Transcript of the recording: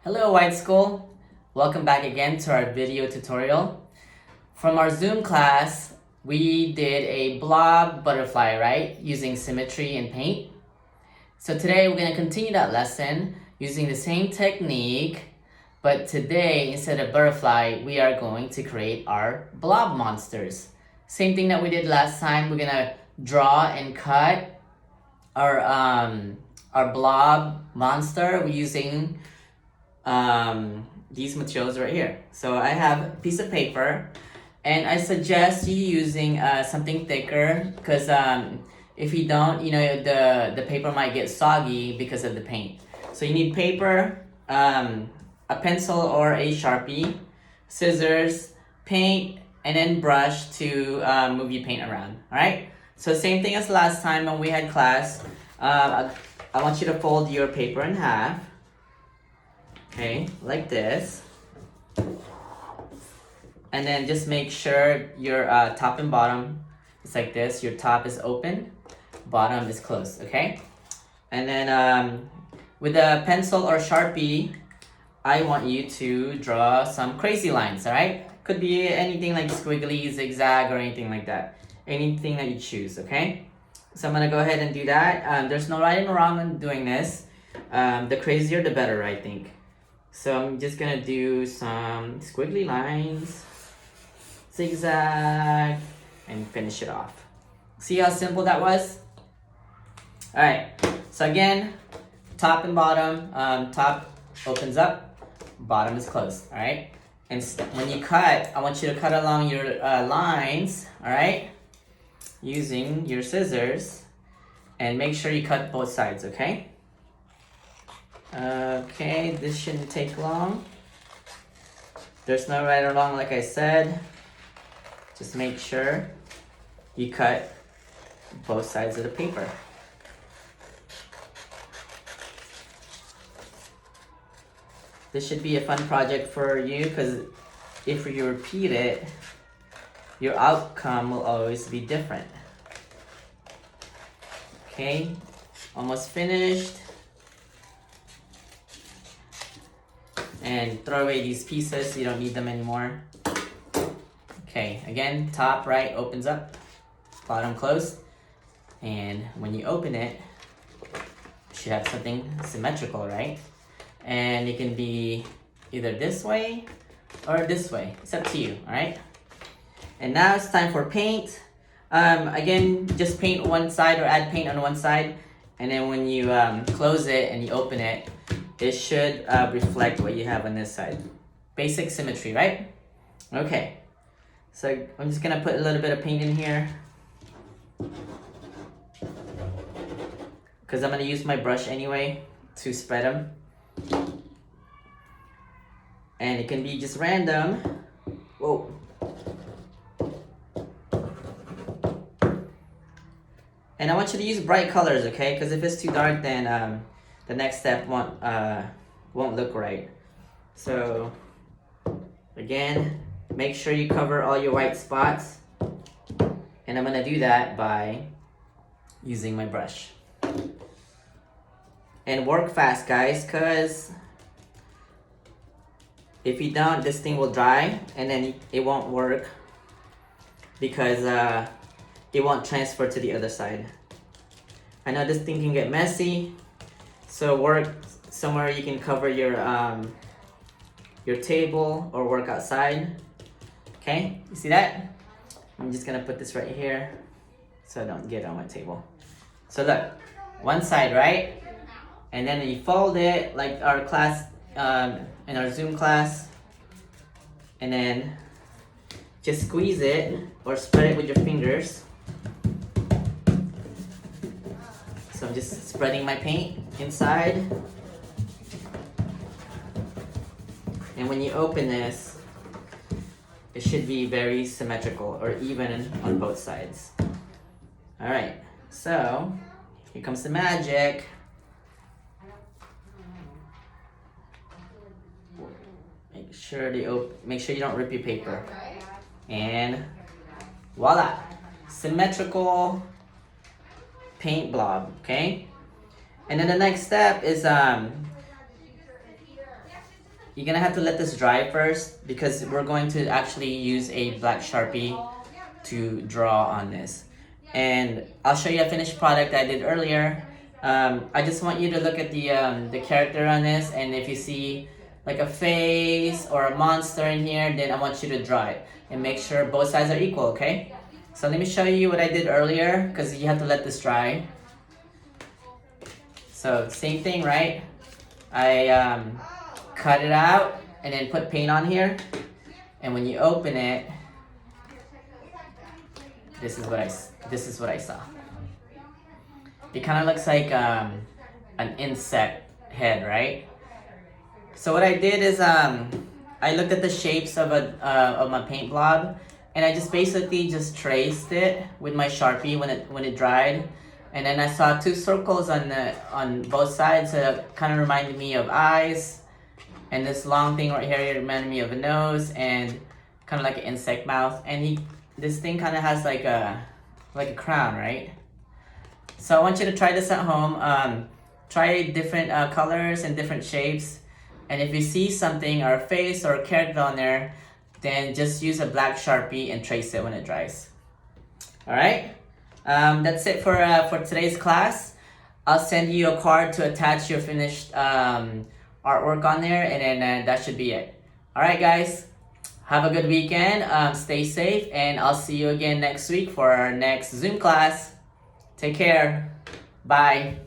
Hello White School! Welcome back again to our video tutorial. From our Zoom class, we did a blob butterfly, right? Using symmetry and paint. So today we're going to continue that lesson using the same technique, but today instead of butterfly, we are going to create our blob monsters. Same thing that we did last time, we're going to draw and cut our blob monster. We're using these materials right here. So I have a piece of paper, and I suggest you using something thicker because if you don't, the paper might get soggy because of the paint. So you need paper, a pencil or a Sharpie, scissors, paint, and then brush to move your paint around. All right. So same thing as last time when we had class. I want you to fold your paper in half. Okay, like this. And then just make sure your top and bottom is like this. Your top is open, bottom is closed, okay? And then with a pencil or Sharpie, I want you to draw some crazy lines, all right? Could be anything like squiggly, zigzag, or anything like that. Anything that you choose, okay? So I'm gonna go ahead and do that. There's no right and wrong in doing this. The crazier, the better, I think. So I'm just gonna do some squiggly lines, zigzag, and finish it off. See how simple that was? All right, so again, top and bottom, top opens up, bottom is closed, all right? And when you cut, I want you to cut along your lines, all right? Using your scissors, and make sure you cut both sides, okay? Okay, this shouldn't take long. There's no right or wrong, like I said. Just make sure you cut both sides of the paper. This should be a fun project for you because if you repeat it, your outcome will always be different. Okay, almost finished. And throw away these pieces, you don't need them anymore. Okay, again, top right opens up, bottom closed. And when you open it, you should have something symmetrical, right? And it can be either this way or this way. It's up to you, all right? And now it's time for paint. Again, just paint one side or add paint on one side. And then when you close it and you open it, it should reflect what you have on this side. Basic symmetry, right? Okay. So I'm just gonna put a little bit of paint in here because I'm gonna use my brush anyway to spread them. And it can be just random. Whoa. And I want you to use bright colors, okay? Because if it's too dark, then the next step won't look right. So again, make sure you cover all your white spots. And I'm gonna do that by using my brush. And work fast, guys, because if you don't, this thing will dry and then it won't work because it won't transfer to the other side. I know this thing can get messy. So work somewhere you can cover your table or work outside. Okay, you see that? I'm just gonna put this right here so I don't get on my table. So look, one side, right? And then you fold it like our class, in our Zoom class. And then just squeeze it or spread it with your fingers. So I'm just spreading my paint inside. And when you open this, it should be very symmetrical or even on both sides. All right, so here comes the magic. Make sure you don't rip your paper. And voila, symmetrical paint blob, okay? And then the next step is you're gonna have to let this dry first because we're going to actually use a black Sharpie to draw on this. And I'll show you a finished product I did earlier. I just want you to look at the character on this, and if you see like a face or a monster in here, then I want you to draw it and make sure both sides are equal, okay? So let me show you what I did earlier because you have to let this dry. So same thing, right? I cut it out and then put paint on here, and when you open it, this is what I saw. It kind of looks like an insect head, right? So what I did is I looked at the shapes of my paint blob, and I just basically just traced it with my Sharpie when it dried, and then I saw two circles on both sides that kind of reminded me of eyes, and this long thing right here reminded me of a nose and kind of like an insect mouth, and this thing kind of has like a crown, right? So I want you to try this at home. Try different colors and different shapes. And if you see something or a face or a character on there, then just use a black Sharpie and trace it when it dries. All right, that's it for today's class. I'll send you a card to attach your finished artwork on there, and then that should be it. All right, guys, have a good weekend. Stay safe, and I'll see you again next week for our next Zoom class. Take care. Bye.